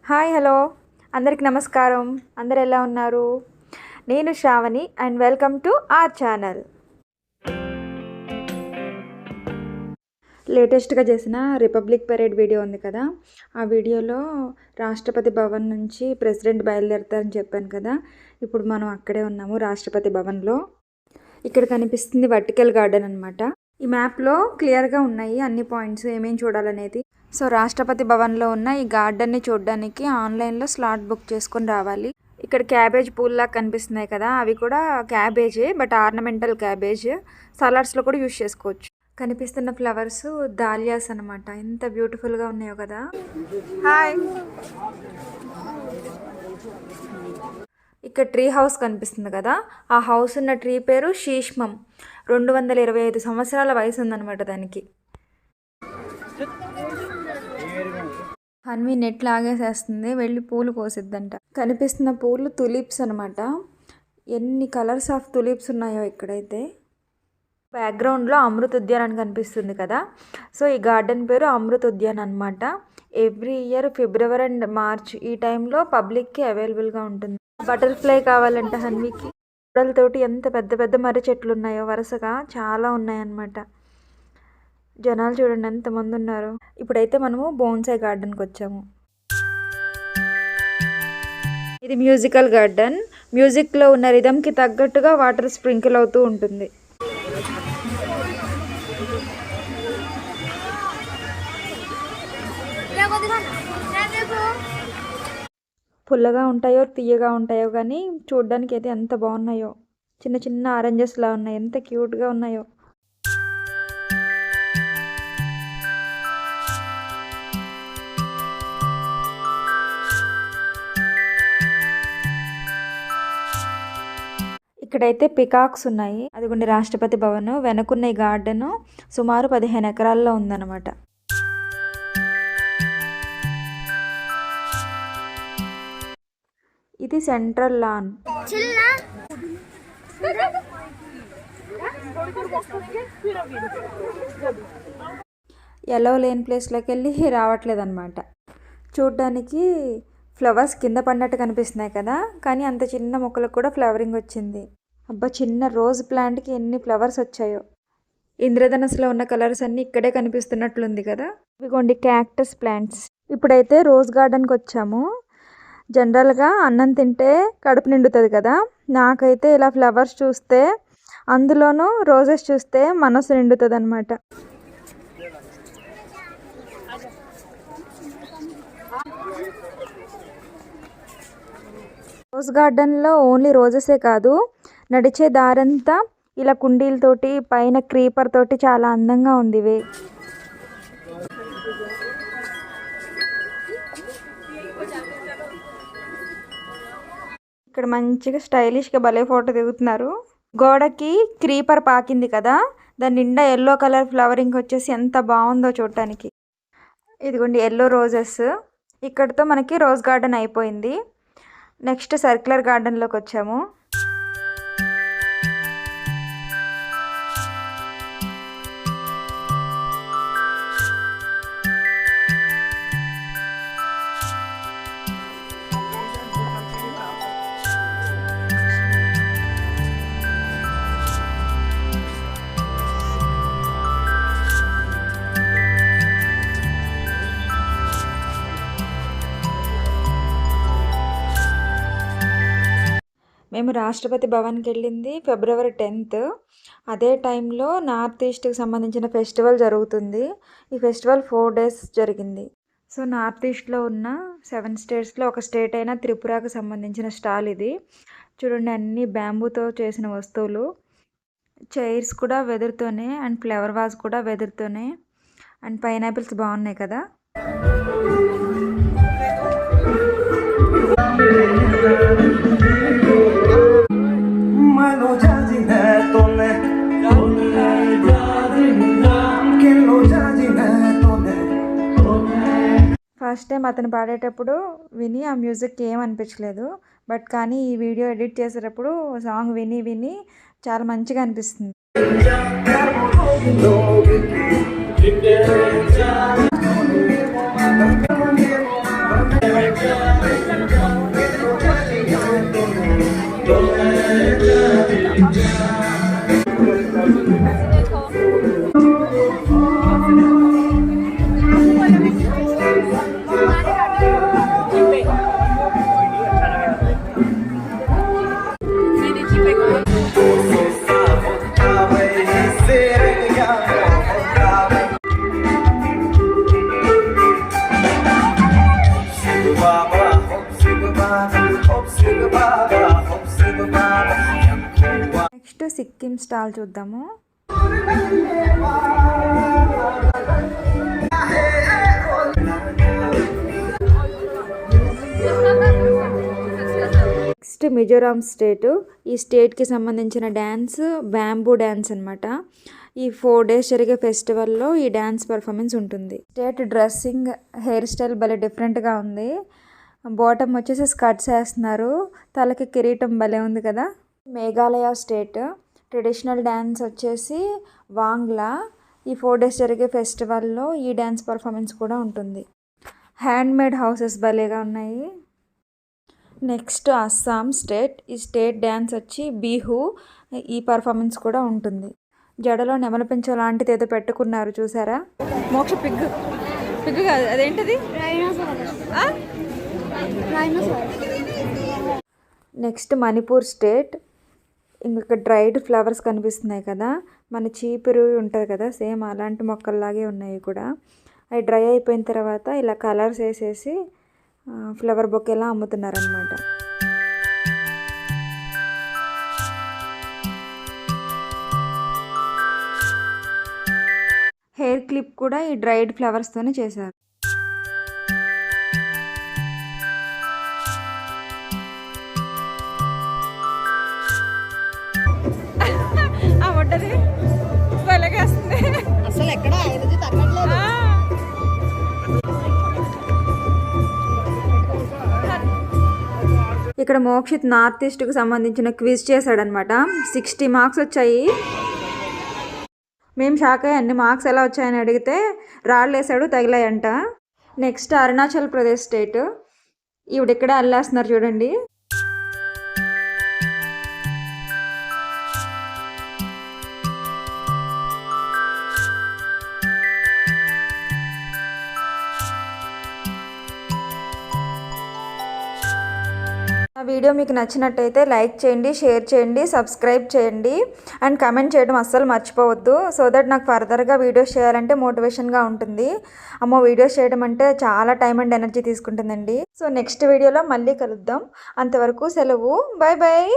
Hi hello అందరికి నమస్కారం. అందరు ఎలా ఉన్నారు? నేను Shravani and welcome to our channel. లేటెస్ట్గా చేసిన రిపబ్లిక్ పరేడ్ వీడియో ఉంది కదా, ఆ వీడియోలో రాష్ట్రపతి భవన్ నుంచి ప్రెసిడెంట్ బయలుదేరుతారని చెప్పాను కదా. ఇప్పుడు మనం అక్కడే ఉన్నాము, రాష్ట్రపతి భవన్లో. ఇక్కడ కనిపిస్తుంది వర్టికల్ గార్డెన్ అనమాట. ఈ మ్యాప్లో క్లియర్గా ఉన్నాయి అన్ని పాయింట్స్, ఏమేమి చూడాలనేది. సో రాష్ట్రపతి భవన్లో ఉన్న ఈ గార్డెన్ని చూడడానికి ఆన్లైన్లో స్లాట్ బుక్ చేసుకొని రావాలి. ఇక్కడ క్యాబేజ్ పూల్లా కనిపిస్తున్నాయి కదా, అవి కూడా క్యాబేజే, బట్ ఆర్నమెంటల్ క్యాబేజ్. సలాడ్స్లో కూడా యూజ్ చేసుకోవచ్చు. కనిపిస్తున్న ఫ్లవర్స్ దాలియాస్ అనమాట. ఎంత బ్యూటిఫుల్గా ఉన్నాయో కదా. హాయ్. ఇక్కడ ట్రీ హౌస్ కనిపిస్తుంది కదా, ఆ హౌస్ ఉన్న ట్రీ పేరు శీష్మం. 225 సంవత్సరాల వయసు ఉందన్నమాట దానికి. హన్వి నెట్ లాగేసేస్తుంది, వెళ్ళి పూలు కోసిద్దంట. కనిపిస్తున్న పూలు తులిప్స్ అనమాట. ఎన్ని కలర్స్ ఆఫ్ తులిప్స్ ఉన్నాయో ఇక్కడైతే. బ్యాక్గ్రౌండ్లో అమృత్ ఉద్యాన్ అని కనిపిస్తుంది కదా, సో ఈ గార్డెన్ పేరు అమృత్ ఉద్యాన్ అనమాట. Every year February and March ఈ టైంలో పబ్లిక్కి అవైలబుల్గా ఉంటుంది. బటర్ఫ్లై కావాలంటే హన్వికి. పూలతోటి ఎంత పెద్ద పెద్ద మర్రి చెట్లు ఉన్నాయో వరుసగా చాలా ఉన్నాయన్నమాట. జనాలు చూడండి ఎంతమంది ఉన్నారు. ఇప్పుడైతే మనము బోన్సాయ్ గార్డెన్కి వచ్చాము. ఇది మ్యూజికల్ గార్డెన్. మ్యూజిక్లో ఉన్న రిథమ్కి తగ్గట్టుగా వాటర్ స్ప్రింకిల్ అవుతూ ఉంటుంది. పుల్లగా ఉంటాయో తీయగా ఉంటాయో కానీ చూడడానికి అయితే ఎంత బాగున్నాయో. చిన్న చిన్న ఆరెంజెస్లా ఉన్నాయి, ఎంత క్యూట్గా ఉన్నాయో. ఇక్కడైతే పికాక్స్ ఉన్నాయి. అదిగోండి రాష్ట్రపతి భవన్. వెనకున్న ఈ గార్డెన్ సుమారు 15 ఎకరాల్లో ఉందన్నమాట. ఇది సెంట్రల్ లాన్. ఎల్లో లేని ప్లేస్లోకి వెళ్ళి రావట్లేదు అనమాట. చూడ్డానికి ఫ్లవర్స్ కింద పడినట్టు కనిపిస్తున్నాయి కదా, కానీ అంత చిన్న మొక్కలకు కూడా ఫ్లవరింగ్ వచ్చింది. అబ్బా, చిన్న రోజ్ ప్లాంట్కి ఎన్ని ఫ్లవర్స్ వచ్చాయో. ఇంద్రధనస్సులో ఉన్న కలర్స్ అన్నీ ఇక్కడే కనిపిస్తున్నట్లుంది కదా. ఇవిగోండి క్యాక్టస్ ప్లాంట్స్. ఇప్పుడైతే రోజ్ గార్డెన్కి వచ్చాము. జనరల్గా అన్నం తింటే కడుపు నిండుతుంది కదా, నాకైతే ఇలా ఫ్లవర్స్ చూస్తే, అందులోనూ రోజెస్ చూస్తే మనసు నిండుతుంది అనమాట. రోజ్ గార్డెన్లో ఓన్లీ రోజెసే కాదు, నడిచే దారంతా ఇలా కుండీలతోటి, పైన క్రీపర్ తోటి చాలా అందంగా ఉంది ఇవి. ఇక్కడ మంచిగా స్టైలిష్గా భలే ఫోటో దిగుతున్నారు. గోడకి క్రీపర్ పాకింది కదా, దాని నిండా ఎల్లో కలర్ ఫ్లవరింగ్ వచ్చేసి ఎంత బాగుందో చూడటానికి. ఇదిగోండి ఎల్లో రోజెస్. ఇక్కడితో మనకి రోజ్ గార్డెన్ అయిపోయింది. నెక్స్ట్ సర్క్యులర్ గార్డెన్లోకి వచ్చాము. మేము రాష్ట్రపతి భవన్కి వెళ్ళింది ఫిబ్రవరి 10th. అదే టైంలో నార్త్ ఈస్ట్కి సంబంధించిన ఫెస్టివల్ జరుగుతుంది. ఈ ఫెస్టివల్ 4 days జరిగింది. సో నార్త్ ఈస్ట్లో ఉన్న 7 స్టేట్స్లో ఒక స్టేట్ అయిన త్రిపురకు సంబంధించిన స్టాల్ ఇది. చూడండి, అన్నీ బ్యాంబూతో చేసిన వస్తువులు. చైర్స్ కూడా వెదురుతోనే, అండ్ ఫ్లవర్ వాజ్ కూడా వెదురుతోనే, అండ్ పైనాపిల్స్ బాగున్నాయి కదా. ఫస్ట్ టైం అతను పాడేటప్పుడు విని ఆ మ్యూజిక్ ఏమనిపించలేదు, బట్ కానీ ఈ వీడియో ఎడిట్ చేసేటప్పుడు సాంగ్ విని విని చాలా మంచిగా అనిపిస్తుంది. సిక్కిం స్టాల్ చూద్దాము. Next Mizoram state. ఈ స్టేట్కి సంబంధించిన డ్యాన్స్ బ్యాంబూ డ్యాన్స్ అనమాట. ఈ 4 days జరిగే ఫెస్టివల్లో ఈ డ్యాన్స్ పర్ఫార్మెన్స్ ఉంటుంది. స్టేట్ డ్రెస్సింగ్, హెయిర్ స్టైల్ భలే డిఫరెంట్గా ఉంది. బాటమ్ వచ్చేసి స్కర్ట్స్ వేస్తున్నారు, తలకి కిరీటం భలే ఉంది కదా. మేఘాలయ స్టేట్ ట్రెడిషనల్ డ్యాన్స్ వచ్చేసి వాంగ్లా. ఈ 4 days జరిగే ఫెస్టివల్లో ఈ డ్యాన్స్ పర్ఫార్మెన్స్ కూడా ఉంటుంది. హ్యాండ్మేడ్ హౌసెస్ భలేగా ఉన్నాయి. Next Assam state. ఈ స్టేట్ డ్యాన్స్ వచ్చి బిహు. ఈ పర్ఫార్మెన్స్ కూడా ఉంటుంది. జడలో నెమల పెంచో లాంటిది ఏదో పెట్టుకున్నారు చూసారా. మోక్ష పిగ్గు కాదు, అదేంటిది? Next Manipur state. ఇంకా డ్రైడ్ ఫ్లవర్స్ కనిపిస్తున్నాయి కదా, మన చీపురు ఉంటుంది కదా, సేమ్ అలాంటి మొక్కల్లాగే ఉన్నాయి కూడా. అవి డ్రై అయిపోయిన తర్వాత ఇలా కలర్స్ వేసేసి ఫ్లవర్ బొకేలా అమ్ముతున్నారనమాట. హెయిర్ క్లిప్ కూడా ఈ డ్రైడ్ ఫ్లవర్స్తోనే చేశారు. అసలు ఎక్కడ తగ్గట్లేదు. ఇక్కడ మోక్షిత్ నార్త్ ఈస్ట్కి సంబంధించిన క్విజ్ చేశాడనమాట. 60 మార్క్స్ వచ్చాయి. మేము షాక్ అయ్యి అన్ని మార్క్స్ ఎలా వచ్చాయని అడిగితే రాళ్ళు వేసాడు, తగిలాయంట. Next Arunachal Pradesh state. ఇవిడిక్కడ అల్లేస్తున్నారు చూడండి. ఆ వీడియో మీకు నచ్చినట్టయితే లైక్ చేయండి, షేర్ చేయండి, సబ్స్క్రైబ్ చేయండి అండ్ కమెంట్ చేయడం అస్సలు మర్చిపోవద్దు. సో దట్ నాకు ఫర్దర్గా వీడియోస్ చేయాలంటే మోటివేషన్గా ఉంటుంది. అమ్మో, వీడియోస్ చేయడం అంటే చాలా టైం అండ్ ఎనర్జీ తీసుకుంటుందండి. సో నెక్స్ట్ వీడియోలో మళ్ళీ కలుద్దాం. అంతవరకు సెలవు. Bye bye.